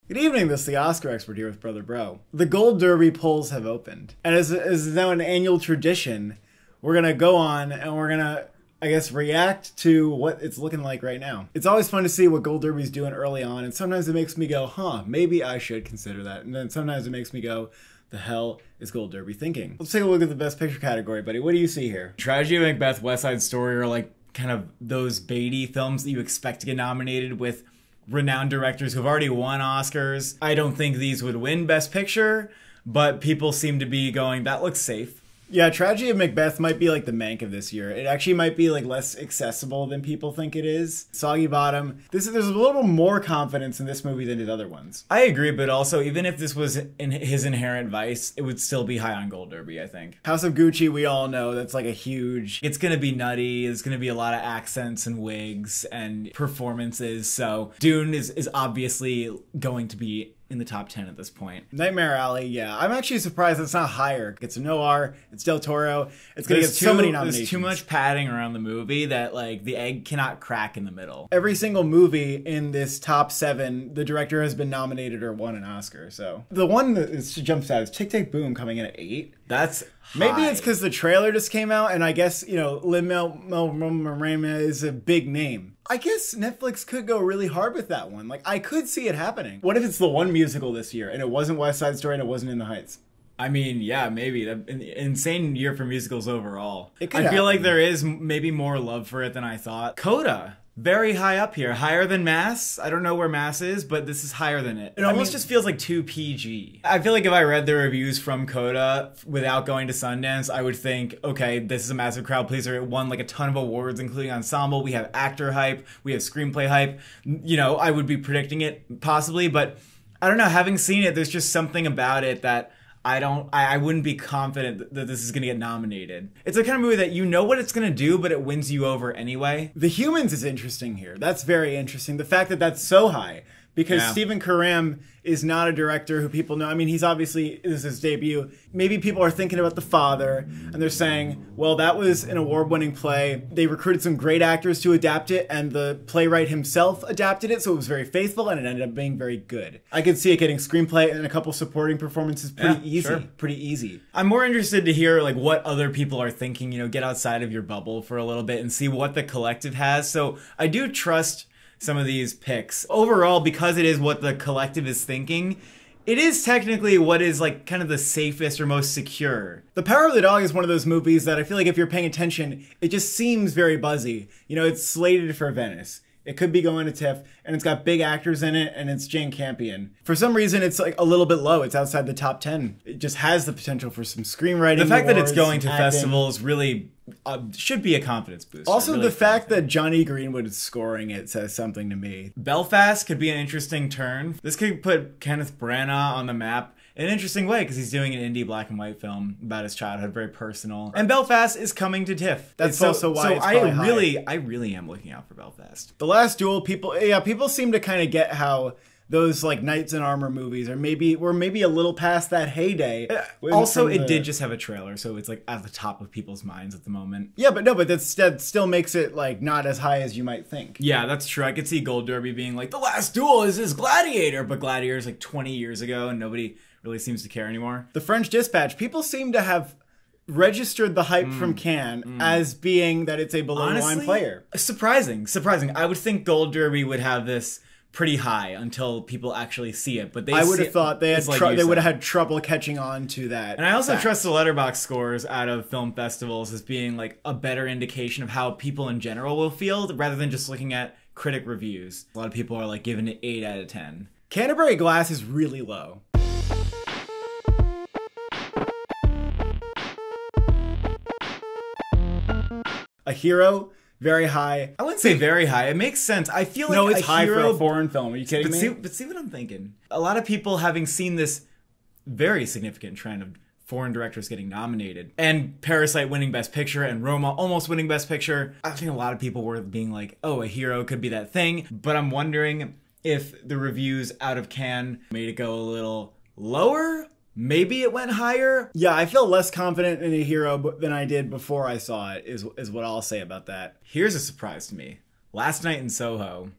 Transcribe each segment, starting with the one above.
Good evening, this is the Oscar expert here with Brother Bro. The Gold Derby polls have opened. And as now an annual tradition, we're going to go on and we're going to, I guess, react to what it's looking like right now. It's always fun to see what Gold Derby's doing early on, and sometimes it makes me go, huh, maybe I should consider that. And then sometimes it makes me go, the hell is Gold Derby thinking? Let's take a look at the Best Picture category, buddy. What do you see here? Tragedy of Macbeth, West Side Story are like kind of those Beatty films that you expect to get nominated with renowned directors who've already won Oscars. I don't think these would win Best Picture, but people seem to be going, that looks safe. Yeah, Tragedy of Macbeth might be like the Mank of this year. It actually might be like less accessible than people think it is. Soggy Bottom. There's a little more confidence in this movie than in other ones. I agree, but also even if this was in his inherent vice, it would still be high on Gold Derby, I think. House of Gucci, we all know that's like a huge... It's gonna be nutty. There's gonna be a lot of accents and wigs and performances. So Dune is obviously going to be in the top 10 at this point. Nightmare Alley, yeah. I'm actually surprised it's not higher. It's a noir, it's Del Toro, it's gonna get so many nominations. There's too much padding around the movie that like the egg cannot crack in the middle. Every single movie in this top 7, the director has been nominated or won an Oscar, so. The one that jumps out is Tick Tick Boom coming in at 8. That's high. Maybe it's because the trailer just came out, and I guess, you know, Lin-Manuel Miranda is a big name. I guess Netflix could go really hard with that one. Like, I could see it happening. What if it's the one musical this year, and it wasn't West Side Story and it wasn't In the Heights? I mean, yeah, maybe. An insane year for musicals overall. It could I feel happen. like there is maybe more love for it than I thought. Coda, very high up here. Higher than Mass. I don't know where Mass is, but this is higher than it. It almost just feels like too PG. I feel like if I read the reviews from Coda without going to Sundance, I would think, okay, this is a massive crowd pleaser. It won like a ton of awards, including ensemble. We have actor hype. We have screenplay hype. You know, I would be predicting it possibly, but I don't know. Having seen it, there's just something about it that I wouldn't be confident that this is going to get nominated. It's the kind of movie that you know what it's going to do, but it wins you over anyway. The Humans is interesting here. That's very interesting. The fact that that's so high. Because Stephen Carell is not a director who people know. I mean, he's obviously, this is his debut. Maybe people are thinking about The Father, and they're saying, well, that was an award-winning play. They recruited some great actors to adapt it, and the playwright himself adapted it, so it was very faithful, and it ended up being very good. I could see it getting screenplay and a couple supporting performances pretty easy. Sure. Pretty easy. I'm more interested to hear like what other people are thinking, you know, get outside of your bubble for a little bit and see what the collective has. So I do trust some of these picks. Overall, because it is what the collective is thinking, it is technically what is like kind of the safest or most secure. The Power of the Dog is one of those movies that I feel like if you're paying attention, it just seems very buzzy. You know, it's slated for Venice. It could be going to TIFF, and it's got big actors in it, and it's Jane Campion. For some reason, it's like a little bit low. It's outside the top 10. It just has the potential for some screenwriting. The fact awards, that it's going to acting. festivals really should be a confidence booster. Also, really the fact that Johnny Greenwood is scoring it says something to me. Belfast could be an interesting turn. This could put Kenneth Branagh on the map in an interesting way because he's doing an indie black and white film about his childhood, very personal. And Belfast is coming to TIFF. That's also why it's probably high. I really am looking out for Belfast. The Last Duel, people seem to kind of get how those like Knights in Armor movies we're maybe a little past that heyday. Also, it did just have a trailer, so it's like at the top of people's minds at the moment. Yeah, but that still makes it like not as high as you might think. Yeah, that's true. I could see Gold Derby being like, The Last Duel is Gladiator, but Gladiator is like 20 years ago and nobody really seems to care anymore. The French Dispatch, people seem to have registered the hype from Cannes as being that it's a below-the-line player. Surprising. I would think Gold Derby would have this pretty high until people actually see it, but I would have thought they would have had trouble catching on to that. And I also trust the Letterboxd scores out of film festivals as being like a better indication of how people in general will feel rather than just looking at critic reviews. A lot of people are like giving it 8 out of 10. Canterbury Glass is really low. A Hero, very high. I wouldn't say very high. It makes sense. I feel like no, it's high Hero, for a foreign film. Are you kidding me? But see what I'm thinking. A lot of people having seen this very significant trend of foreign directors getting nominated and Parasite winning Best Picture and Roma almost winning Best Picture. I think a lot of people were being like, oh, A Hero could be that thing. But I'm wondering if the reviews out of Cannes made it go a little lower. Maybe it went higher. Yeah, I feel less confident in A Hero than I did before I saw it, is what I'll say about that. Here's a surprise to me. Last Night in Soho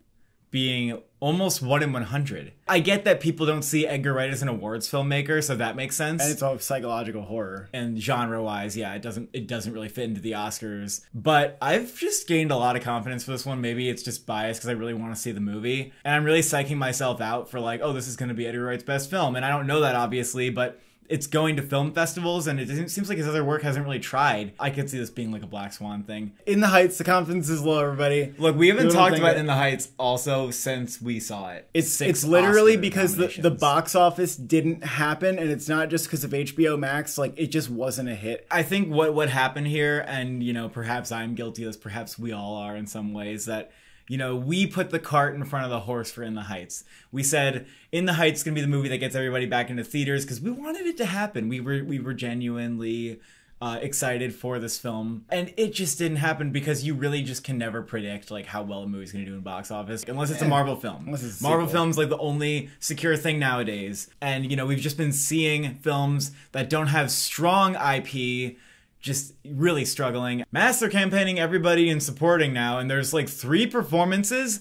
being almost 1 in 100. I get that people don't see Edgar Wright as an awards filmmaker, so that makes sense. And it's all psychological horror. And genre-wise, yeah, it doesn't really fit into the Oscars. But I've just gained a lot of confidence for this one. Maybe it's just biased because I really want to see the movie. And I'm really psyching myself out for like, oh, this is going to be Edgar Wright's best film. And I don't know that, obviously, but it's going to film festivals, and it seems like his other work hasn't really tried. I could see this being like a Black Swan thing. In the Heights, the confidence is low, everybody. Look, we haven't talked about In the Heights also since we saw it. It's literally because the box office didn't happen, and it's not just because of HBO Max. Like, it just wasn't a hit. I think what happened here, and, you know, perhaps I'm guilty of this, perhaps we all are in some ways, that, you know, we put the cart in front of the horse for In the Heights. We said In the Heights is going to be the movie that gets everybody back into theaters because we wanted it to happen. We were genuinely excited for this film, and it just didn't happen because you really just can never predict like how well a movie's going to do in box office unless it's a Marvel film. Marvel film's like the only secure thing nowadays, and you know, we've just been seeing films that don't have strong IP just really struggling. Mass are campaigning everybody and supporting now, and there's like 3 performances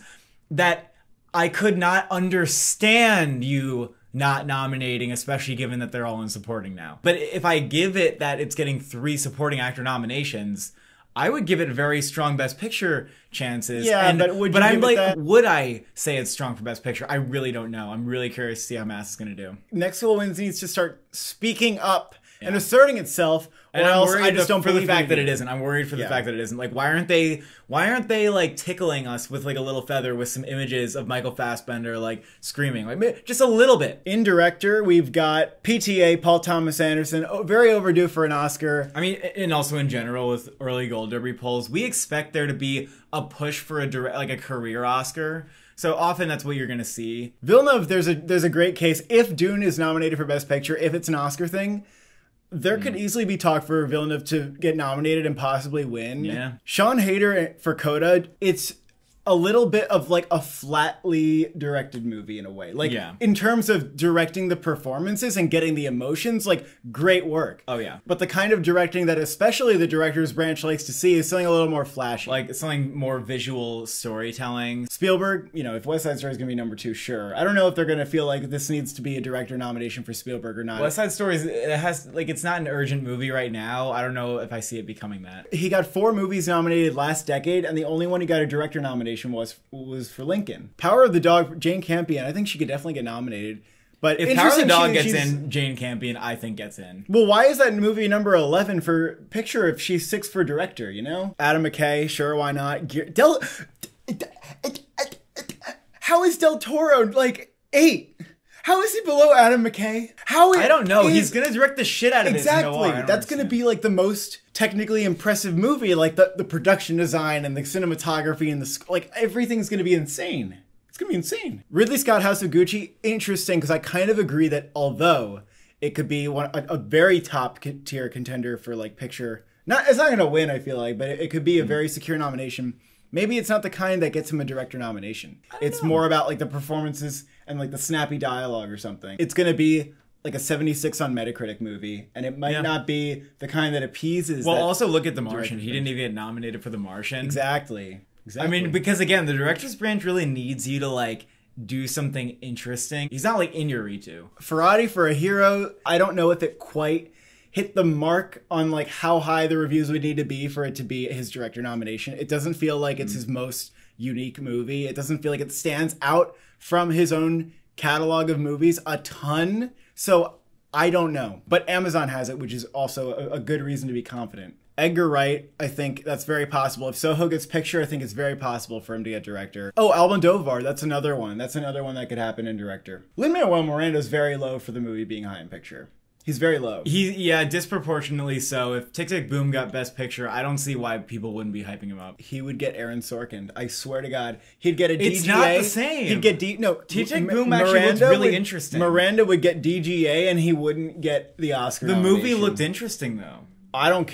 that I could not understand you not nominating, especially given that they're all in supporting now. But if I give it that it's getting 3 supporting actor nominations, I would give it very strong Best Picture chances. Yeah, and, but I'm like, would I say it's strong for Best Picture? I really don't know. I'm really curious to see how Mass is going to do. Next Will Wins needs to start speaking up and asserting itself, or else I just don't believe the fact that it isn't. I'm worried for the fact that it isn't. Like, why aren't they like tickling us with like a little feather with some images of Michael Fassbender like screaming, like just a little bit? In director, we've got PTA Paul Thomas Anderson, very overdue for an Oscar. I mean, and also in general with early Gold Derby polls, we expect there to be a push for a career Oscar. So often that's what you're going to see. Villeneuve, there's a great case. If Dune is nominated for Best Picture, if it's an Oscar thing, there could easily be talk for Villeneuve to get nominated and possibly win. Yeah. Sean Hayter for Coda, it's a little bit of like a flatly directed movie in a way. Like, in terms of directing the performances and getting the emotions, like, great work. Oh, yeah. But the kind of directing that especially the director's branch likes to see is something a little more flashy. Like, something more visual storytelling. Spielberg, you know, if West Side Story is going to be number 2, sure. I don't know if they're going to feel like this needs to be a director nomination for Spielberg or not. West Side Story, it's not an urgent movie right now. I don't know if I see it becoming that. He got 4 movies nominated last decade, and the only one he got a director nomination was for Lincoln. Power of the Dog, Jane Campion, I think she could definitely get nominated. But if Power of the Dog gets in, Jane Campion, I think, gets in. Well, why is that movie number 11 for picture if she's 6 for director, you know? Adam McKay, sure, why not? How is Del Toro, like, 8? How is he below Adam McKay? I don't know. He's going to direct the shit out of it. Exactly. That's going to be like the most technically impressive movie. Like the production design and the cinematography and like everything's going to be insane. It's going to be insane. Ridley Scott, House of Gucci, interesting because I kind of agree that although it could be a very top tier contender for like picture, it's not going to win, I feel like, but it could be a very secure nomination. Maybe it's not the kind that gets him a director nomination. It's more about like the performances and like the snappy dialogue or something. It's going to be like a 76 on Metacritic movie, and it might not be the kind that appeases. Well, also look at The Martian. He didn't even get nominated for The Martian. Exactly. I mean, because again, the director's branch really needs you to like do something interesting. He's not like Iñárritu. Ferrari for a Hero, I don't know if it quite hit the mark on like how high the reviews would need to be for it to be his director nomination. It doesn't feel like it's his most unique movie. It doesn't feel like it stands out from his own catalog of movies a ton. So I don't know. But Amazon has it, which is also a good reason to be confident. Edgar Wright, I think that's very possible. If Soho gets picture, I think it's very possible for him to get director. Oh, Almodovar, that's another one. That's another one that could happen in director. Lin-Manuel Miranda's very low for the movie being high in picture. He's very low. Yeah, disproportionately so. If Tick Tick Boom got Best Picture, I don't see why people wouldn't be hyping him up. He would get Aaron Sorkin. I swear to God. He'd get a DGA. It's not the same. He'd get Tick Tick Boom actually looked really interesting. Miranda would get DGA and he wouldn't get the Oscar nomination. The movie looked interesting though. I don't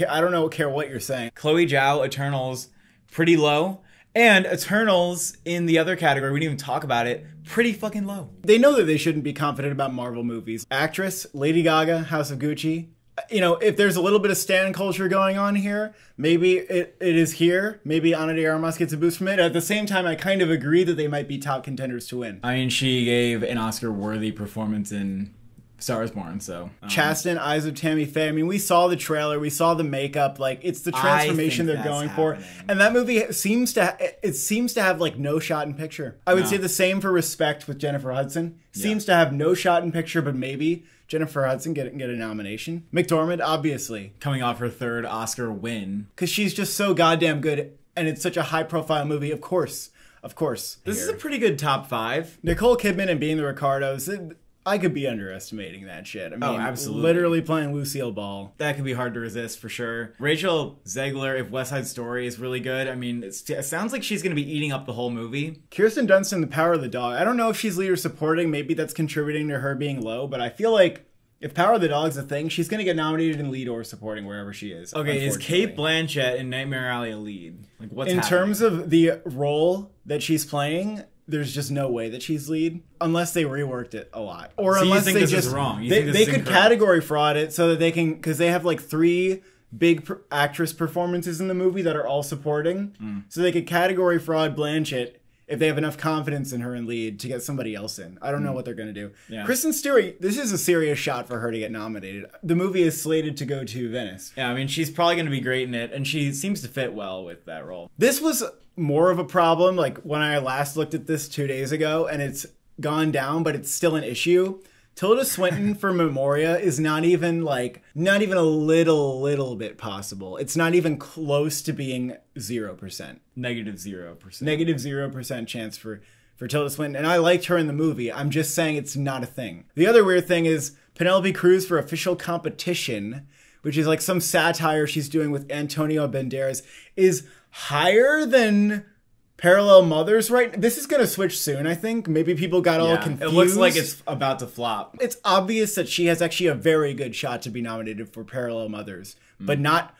care what you're saying. Chloe Zhao, Eternals, pretty low. And Eternals in the other category, we didn't even talk about it, pretty fucking low. They know that they shouldn't be confident about Marvel movies. Actress, Lady Gaga, House of Gucci, You know, if there's a little bit of stan culture going on here, maybe it is here. Maybe Ana de Armas gets a boost from it. At the same time, I kind of agree that they might be top contenders to win. I mean, she gave an Oscar-worthy performance in Star is Born, so... Chasten, Eyes of Tammy Faye. I mean, we saw the trailer. We saw the makeup. Like, it's the transformation they're going for. And that movie seems to have, like, no shot in picture. I would say the same for Respect with Jennifer Hudson. Seems to have no shot in picture, but maybe Jennifer Hudson get a nomination. McDormand, obviously. Coming off her 3rd Oscar win. Because she's just so goddamn good, and it's such a high-profile movie, of course. Of course. This is a pretty good top 5. Nicole Kidman and Being the Ricardos... I could be underestimating that shit. I mean, absolutely. Literally playing Lucille Ball. That could be hard to resist for sure. Rachel Zegler, if West Side Story is really good, I mean, it sounds like she's going to be eating up the whole movie. Kirsten Dunst in The Power of the Dog. I don't know if she's lead or supporting. Maybe that's contributing to her being low, but I feel like if Power of the Dog's a thing, she's going to get nominated in lead or supporting wherever she is. Okay, is Cate Blanchett in Nightmare Alley a lead? Like, what's happening? Terms of the role that she's playing... There's just no way that she's lead unless they reworked it a lot, or so unless you think this is wrong. They could category fraud it so that they can, because they have like 3 big actress performances in the movie that are all supporting, so they could category fraud Blanchett if they have enough confidence in her in lead to get somebody else in. I don't know what they're gonna do. Yeah. Kristen Stewart, this is a serious shot for her to get nominated. The movie is slated to go to Venice. Yeah, I mean she's probably gonna be great in it, and she seems to fit well with that role. This was more of a problem like when I last looked at this 2 days ago, and it's gone down, but it's still an issue. Tilda Swinton for Memoria is not even a little bit possible. It's not even close to being 0%. Negative 0%. Negative 0% chance for Tilda Swinton. And I liked her in the movie. I'm just saying it's not a thing. The other weird thing is Penelope Cruz for Official Competition, which is like some satire she's doing with Antonio Banderas, is higher than Parallel Mothers, right? This is going to switch soon, I think. Maybe people got all confused. It looks like it's about to flop. It's obvious that she has actually a very good shot to be nominated for Parallel Mothers, but not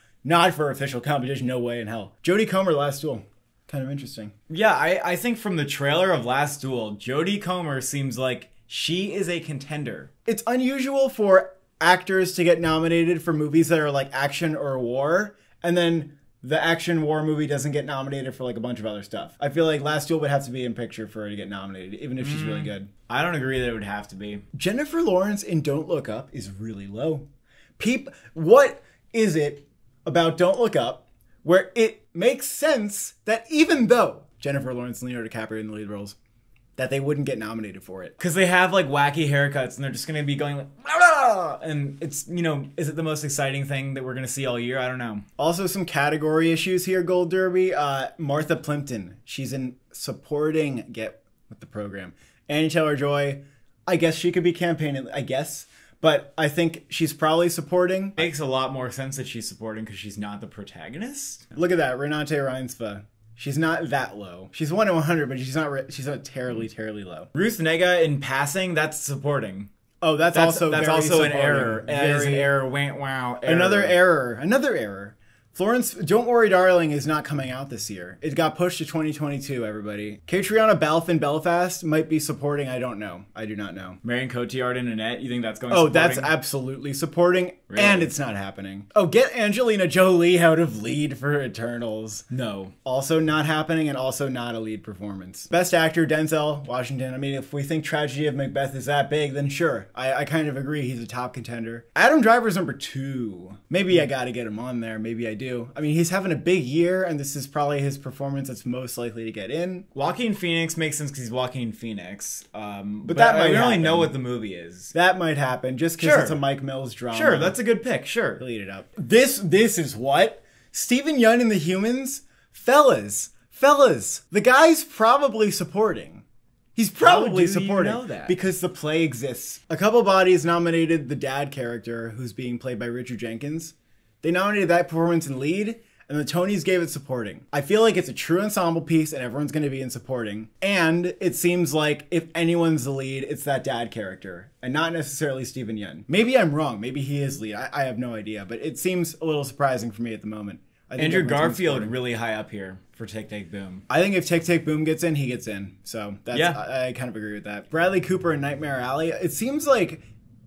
for Official Competition. No way in hell. Jodie Comer, Last Duel. Kind of interesting. Yeah, I think from the trailer of Last Duel, Jodie Comer seems like she is a contender. It's unusual for actors to get nominated for movies that are like action or war, and then the action war movie doesn't get nominated for like a bunch of other stuff. I feel like Last Duel would have to be in picture for her to get nominated, even if she's really good. I don't agree that it would have to be. Jennifer Lawrence in Don't Look Up is really low. What is it about Don't Look Up where it makes sense that even though Jennifer Lawrence and Leonardo DiCaprio in the lead roles, that they wouldn't get nominated for it? Because they have like wacky haircuts and they're just going to be going like, blah, blah, and it's, you know, is it the most exciting thing that we're going to see all year? I don't know. Also some category issues here, Gold Derby. Martha Plimpton, she's in supporting Get With the Program. Anya Taylor-Joy, I guess she could be campaigning, I guess. But I think she's probably supporting. Makes a lot more sense that she's supporting because she's not the protagonist. Look at that, Renate Reinsve. She's not that low. She's 1 in 100, but she's not terribly, terribly low. Ruth Negga in Passing, that's supporting. Oh, that's also an error. That is an error. Wow. Error. Another error. Florence, Don't Worry Darling is not coming out this year. It got pushed to 2022, everybody. Catriona Balfe in Belfast might be supporting. I don't know. I do not know. Marion Cotillard in Annette, you think that's going supporting? Oh, that's absolutely supporting, really? And it's not happening. Oh, get Angelina Jolie out of lead for Eternals. No. Also not happening, and also not a lead performance. Best actor, Denzel Washington. I mean, if we think Tragedy of Macbeth is that big, then sure. I kind of agree he's a top contender. Adam Driver's number 2. Maybe I gotta get him on there. Maybe I do. I mean, he's having a big year, and this is probably his performance that's most likely to get in. Joaquin Phoenix makes sense because he's Joaquin Phoenix. But that might we don't really happen. know what the movie is. That might happen just because it's a Mike Mills drama. Sure, that's a good pick. Sure. Lead it up. This is what? Stephen Yeun in The Humans? Fellas, the guy's probably supporting. He's probably supporting. You know that? Because the play exists. A couple bodies nominated the dad character, who's being played by Richard Jenkins. They nominated that performance in lead, and the Tonys gave it supporting. I feel like it's a true ensemble piece, and everyone's going to be in supporting. And it seems like if anyone's the lead, it's that dad character, and not necessarily Stephen Yeun. Maybe I'm wrong. Maybe he is lead. I have no idea, but it seems a little surprising for me at the moment. Andrew Garfield really high up here for Tick, Tick, Boom. I think if Tick, Tick, Boom gets in, he gets in. So that's, I kind of agree with that. Bradley Cooper in Nightmare Alley. It seems like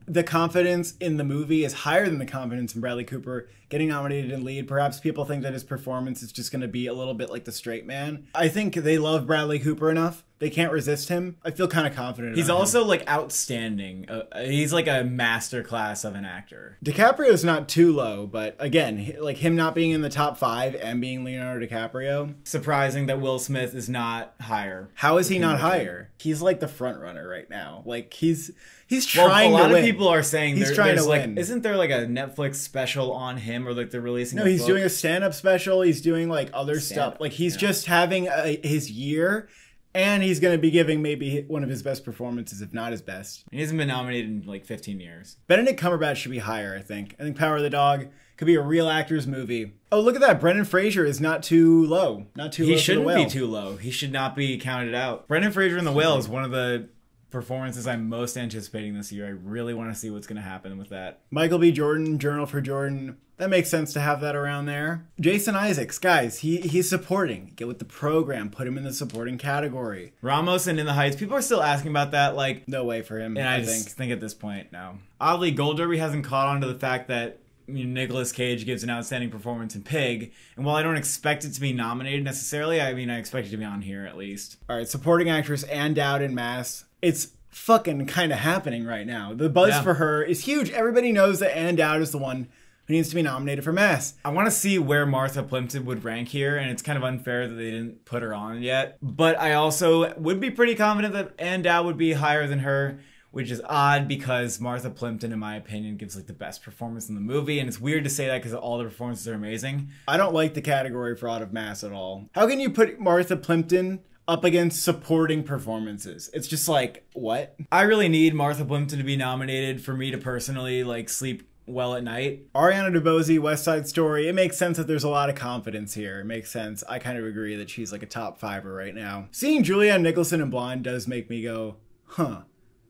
the confidence in the movie is higher than the confidence in Bradley Cooper getting nominated in lead. Perhaps people think that his performance is just going to be a little bit like The Straight Man. I think they love Bradley Cooper enough. They can't resist him. I feel kind of confident. He's also like outstanding. He's like a masterclass of an actor. DiCaprio's not too low, but again, like him not being in the top 5 and being Leonardo DiCaprio. Surprising that Will Smith is not higher. How is he not higher? He's like the front runner right now. Like he's trying to win. A lot of people are saying he's trying to win. Isn't there like a Netflix special on him, or like they're releasing? No, he's doing a stand-up special. He's doing like other stuff. Like he's just having his year. And he's going to be giving maybe one of his best performances, if not his best. He hasn't been nominated in like 15 years. Benedict Cumberbatch should be higher, I think. I think Power of the Dog could be a real actor's movie. Oh, look at that. Brendan Fraser is not too low. Not too low. He shouldn't be too low. He should not be counted out. Brendan Fraser in The Whale is one of the performances I'm most anticipating this year. I really want to see what's going to happen with that. Michael B. Jordan, Journal for Jordan. That makes sense to have that around there. Jason Isaacs, guys, he's supporting. Get with the program. Put him in the supporting category. Ramos and In the Heights. People are still asking about that. Like, no way for him. And I just think at this point, no. Oddly, Gold Derby hasn't caught on to the fact that Nicolas Cage gives an outstanding performance in Pig. And while I don't expect it to be nominated necessarily, I expect it to be on here at least. All right, supporting actress Ann Dowd in Mass. It's fucking kind of happening right now. The buzz for her is huge. Everybody knows that Ann Dowd is the one who needs to be nominated for Mass. I want to see where Martha Plimpton would rank here, and it's kind of unfair that they didn't put her on yet. But I also would be pretty confident that Ann Dowd would be higher than her, which is odd because Martha Plimpton, in my opinion, gives like the best performance in the movie, and it's weird to say that because all the performances are amazing. I don't like the category Fraud of Mass at all. How can you put Martha Plimpton up against supporting performances? It's just like, what? I really need Martha Plimpton to be nominated for me to personally like sleep well at night. Ariana DeBose, West Side Story. It makes sense that there's a lot of confidence here. It makes sense. I kind of agree that she's like a top 5er right now. Seeing Julianne Nicholson in Blonde does make me go, huh.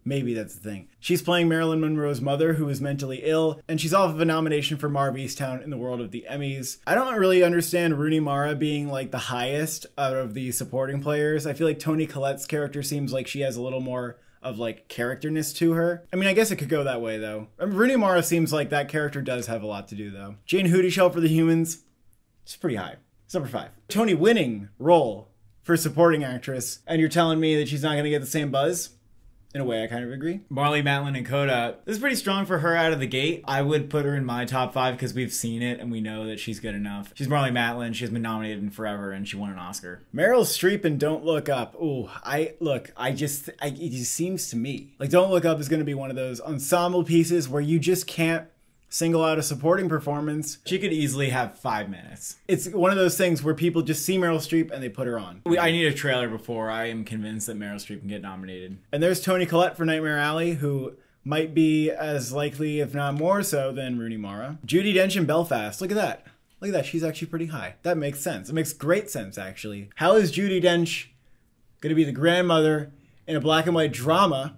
Maybe that's the thing. She's playing Marilyn Monroe's mother, who is mentally ill, and she's off of a nomination for Marv Easttown in the world of the Emmys. I don't really understand Rooney Mara being like the highest out of the supporting players. I feel like Toni Collette's character seems like she has a little more of like characterness to her. I guess it could go that way though. Rooney Mara seems like that character does have a lot to do though. Jane Houdyshell for The Humans, it's pretty high. It's number 5. Tony winning role for supporting actress, and you're telling me that she's not going to get the same buzz? In a way, I kind of agree. Marlee Matlin and Coda. This is pretty strong for her out of the gate. I would put her in my top 5 because we've seen it and we know that she's good enough. She's Marlee Matlin. She has been nominated in forever and she won an Oscar. Meryl Streep in Don't Look Up. Ooh, it just seems to me like Don't Look Up is going to be one of those ensemble pieces where you just can't single out a supporting performance. She could easily have 5 minutes. It's one of those things where people just see Meryl Streep and they put her on. I need a trailer before I am convinced that Meryl Streep can get nominated. And there's Toni Collette for Nightmare Alley, who might be as likely, if not more so, than Rooney Mara. Judi Dench in Belfast. Look at that. Look at that. She's actually pretty high. That makes sense. It makes great sense, actually. How is Judi Dench going to be the grandmother in a black and white drama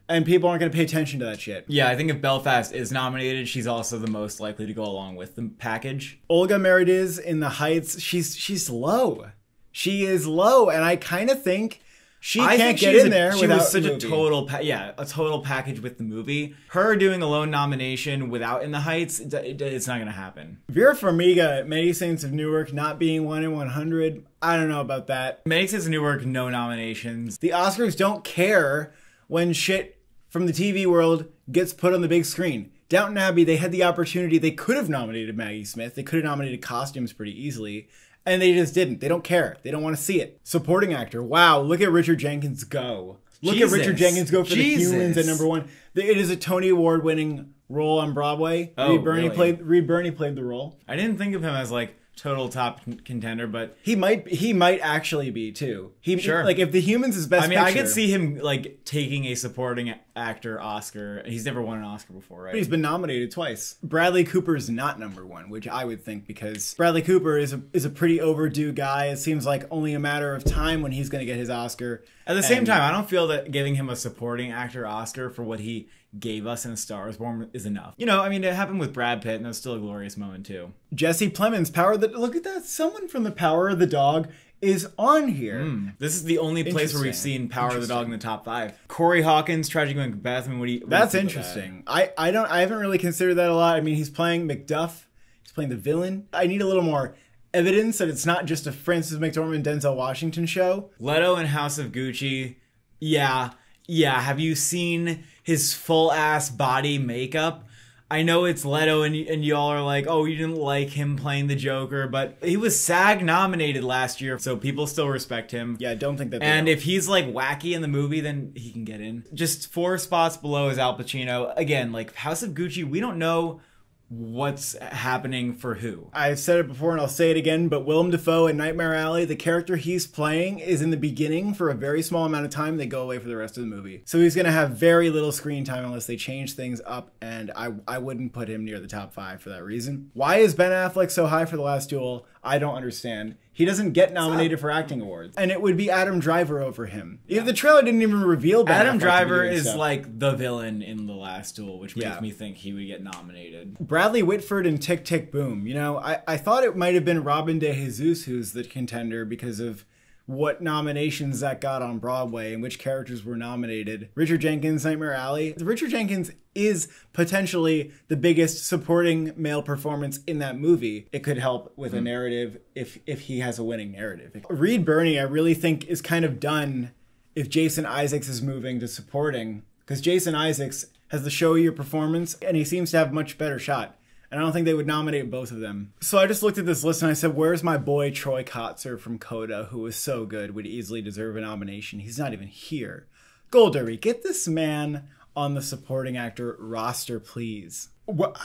and people aren't going to pay attention to that shit? Yeah, I think if Belfast is nominated, she's also the most likely to go along with the package. Olga Merediz in The Heights, she's low. She is low, and I kind of think she can't get in there without a total package with the movie. Her doing a lone nomination without In the Heights, it's not going to happen. Vera Farmiga, Many Saints of Newark, not being 1 in 100. I don't know about that. Many Saints of Newark, no nominations. The Oscars don't care when shit from the TV world gets put on the big screen. Downton Abbey, they had the opportunity. They could have nominated Maggie Smith. They could have nominated costumes pretty easily. And they just didn't. They don't care. They don't want to see it. Supporting actor. Wow, look at Richard Jenkins go. Look at Richard Jenkins go for The Humans at number 1. It is a Tony Award winning role on Broadway. Oh, Reed Birney played the role. I didn't think of him as like total top contender, but he might actually be too. Sure. Like if The Humans is best picture, I could see him like taking a supporting actor Oscar. He's never won an Oscar before, right? But he's been nominated twice. Bradley Cooper's not number 1, which I would think because Bradley Cooper is a pretty overdue guy. It seems like only a matter of time when he's going to get his Oscar. At the same time, I don't feel that giving him a supporting actor Oscar for what he gave us in A Star Is Born is enough. It happened with Brad Pitt, and that's still a glorious moment too. Jesse Plemons, Power of the look at that. Someone from the Power of the Dog is on here. This is the only place where we've seen Power of the Dog in the top 5. Corey Hawkins, Tragic Macbeth. I mean, what do you That's think interesting. I haven't really considered that a lot. I mean, he's playing Macduff. He's playing the villain. I need a little more evidence that it's not just a Frances McDormand Denzel Washington show. Leto in House of Gucci. Yeah. Have you seen his full ass body makeup? I know it's Leto and y'all are like, oh, you didn't like him playing the Joker, but he was SAG nominated last year, so people still respect him. Yeah, I don't think that they And don't. if he's like wacky in the movie, then he can get in. Just 4 spots below is Al Pacino. Again, like House of Gucci, we don't know what's happening for who. I've said it before and I'll say it again, but Willem Dafoe in Nightmare Alley, the character he's playing is in the beginning for a very small amount of time. They go away for the rest of the movie. So he's going to have very little screen time unless they change things up, and I wouldn't put him near the top 5 for that reason. Why is Ben Affleck so high for The Last Duel? I don't understand. He doesn't get nominated for acting awards. And it would be Adam Driver over him. Yeah. The trailer didn't even reveal Ben Adam Affleck Driver is stuff. like the villain in The Last Duel, which makes me think he would get nominated. Bradley Whitford in Tick, Tick, Boom. You know, I thought it might have been Robin De Jesus who's the contender because of what nominations that got on Broadway and which characters were nominated. Richard Jenkins, Nightmare Alley. Richard Jenkins is potentially the biggest supporting male performance in that movie. It could help with a narrative if he has a winning narrative. Reed Birney, I really think, is kind of done if Jason Isaacs is moving to supporting, because Jason Isaacs has the showier performance and he seems to have much better shot. And I don't think they would nominate both of them. So I just looked at this list and I said, where's my boy Troy Kotzer from Coda, who was so good, would easily deserve a nomination. He's not even here. Goldberry, get this man on the supporting actor roster, please. What?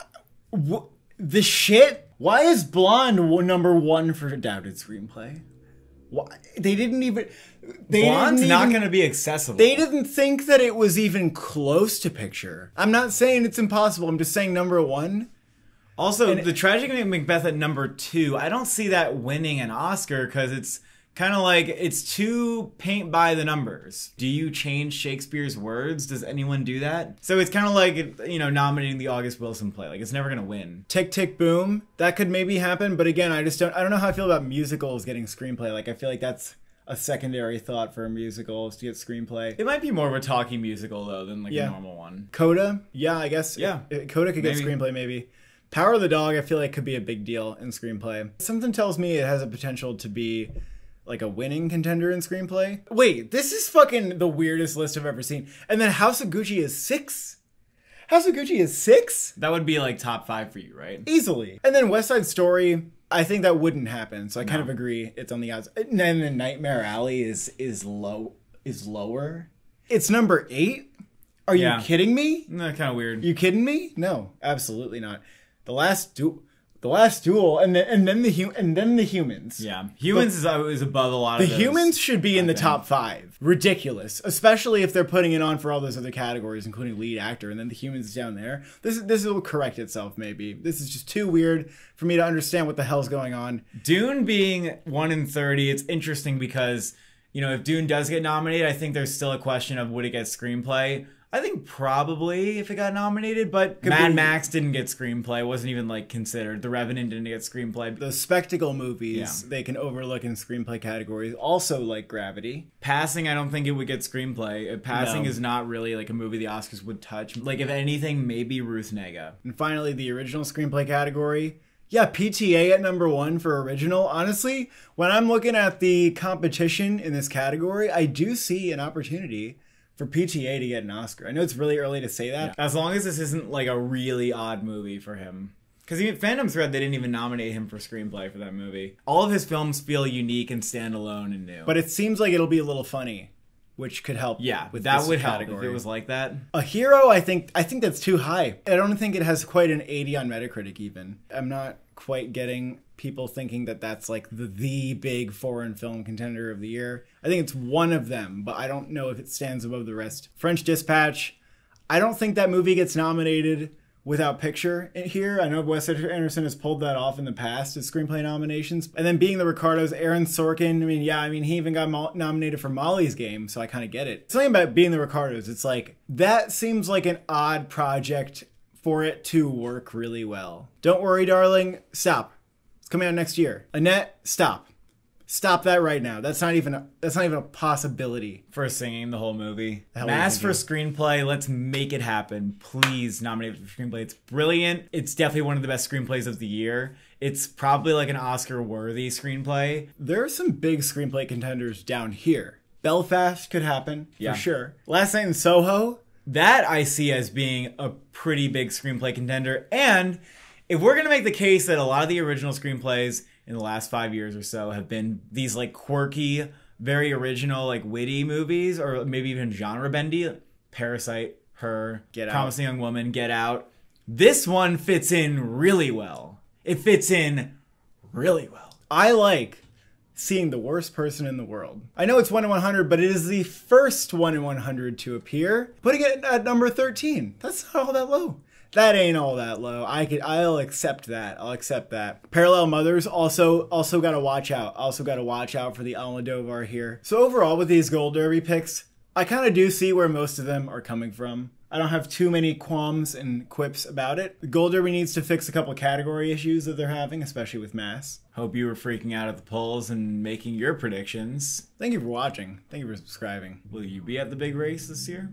The shit? Why is Blonde number 1 for Doubted Screenplay? Why? They didn't even... Blonde's not going to be accessible. They didn't think that it was even close to picture. I'm not saying it's impossible. I'm just saying number 1... Also, the Tragic Macbeth at number 2, I don't see that winning an Oscar because it's kind of like, it's too paint by the numbers. Do you change Shakespeare's words? Does anyone do that? So it's kind of like, you know, nominating the August Wilson play. Like, it's never going to win. Tick, Tick, Boom. That could maybe happen, but again, I don't know how I feel about musicals getting screenplay. Like, I feel like that's a secondary thought for a musical is to get screenplay. It might be more of a talking musical, though, than like a normal one. Coda? Yeah, I guess. Yeah. Coda could get screenplay, maybe. Power of the Dog, I feel like, could be a big deal in screenplay. Something tells me it has a potential to be like a winning contender in screenplay. Wait, this is fucking the weirdest list I've ever seen. And then House of Gucci is 6? House of Gucci is 6? That would be like top 5 for you, right? Easily. And then West Side Story, I think that wouldn't happen. So I kind of agree. It's on the odds. And then Nightmare Alley is lower. It's number 8? Are you kidding me? No, kind of weird. You kidding me? No, absolutely not. The Last Duel, and then the Humans. Yeah, Humans is above a lot of the those. Humans should be in the top 5. Ridiculous, especially if they're putting it on for all those other categories, including lead actor, and then the Humans is down there. This will correct itself. Maybe this is just too weird for me to understand what the hell's going on. Dune being 1 in 30, it's interesting because, you know, if Dune does get nominated, I think there's still a question of would it get screenplay. I think probably if it got nominated, but Mad Max didn't get screenplay. It wasn't even like considered. The Revenant didn't get screenplay. The spectacle movies they can overlook in screenplay categories, also like Gravity. Passing, I don't think it would get screenplay. Passing is not really like a movie the Oscars would touch. Like if anything, maybe Ruth Negga. And finally, the original screenplay category. Yeah, PTA at number 1 for original. Honestly, when I'm looking at the competition in this category, I do see an opportunity for PTA to get an Oscar. I know it's really early to say that. Yeah. As long as this isn't like a really odd movie for him. Because even Phantom Thread, they didn't even nominate him for screenplay for that movie. All of his films feel unique and standalone and new. But it seems like it'll be a little funny, which could help. Yeah, with that this would category. help if it was like that. A Hero, I think that's too high. I don't think it has quite an 80 on Metacritic even. I'm not quite getting people thinking that that's like the big foreign film contender of the year. I think it's one of them, but I don't know if it stands above the rest. French Dispatch, I don't think that movie gets nominated without picture here. I know Wes Anderson has pulled that off in the past as screenplay nominations. And then Being the Ricardos, Aaron Sorkin, he even got nominated for Molly's Game, so I kind of get it. Something about Being the Ricardos, it's like, that seems like an odd project for it to work really well. Don't worry, darling. Stop. coming out next year. Annette, stop. Stop that right now. That's not even a possibility. For singing the whole movie. Mass for screenplay. Let's make it happen. Please nominate it for screenplay. It's brilliant. It's definitely one of the best screenplays of the year. It's probably like an Oscar-worthy screenplay. There are some big screenplay contenders down here. Belfast could happen, for sure. Last Night in Soho. That I see as being a pretty big screenplay contender. And if we're going to make the case that a lot of the original screenplays in the last 5 years or so have been these like quirky, very original, like witty movies, or maybe even genre bendy. Parasite, Her, Get Out. Promising Young Woman, Get Out. This one fits in really well. It fits in really well. I like seeing The Worst Person in the World. I know it's 1 in 100, but it is the first 1 in 100 to appear. Putting it at number 13. That's not all that low. That ain't all that low. I'll accept that. I'll accept that. Parallel Mothers also got to watch out. Also got to watch out for the Almodovar here. So overall with these Gold Derby picks, I kind of do see where most of them are coming from. I don't have too many qualms and quips about it. The Gold Derby needs to fix a couple category issues that they're having, especially with Mass. Hope you were freaking out at the polls and making your predictions. Thank you for watching. Thank you for subscribing. Will you be at the big race this year?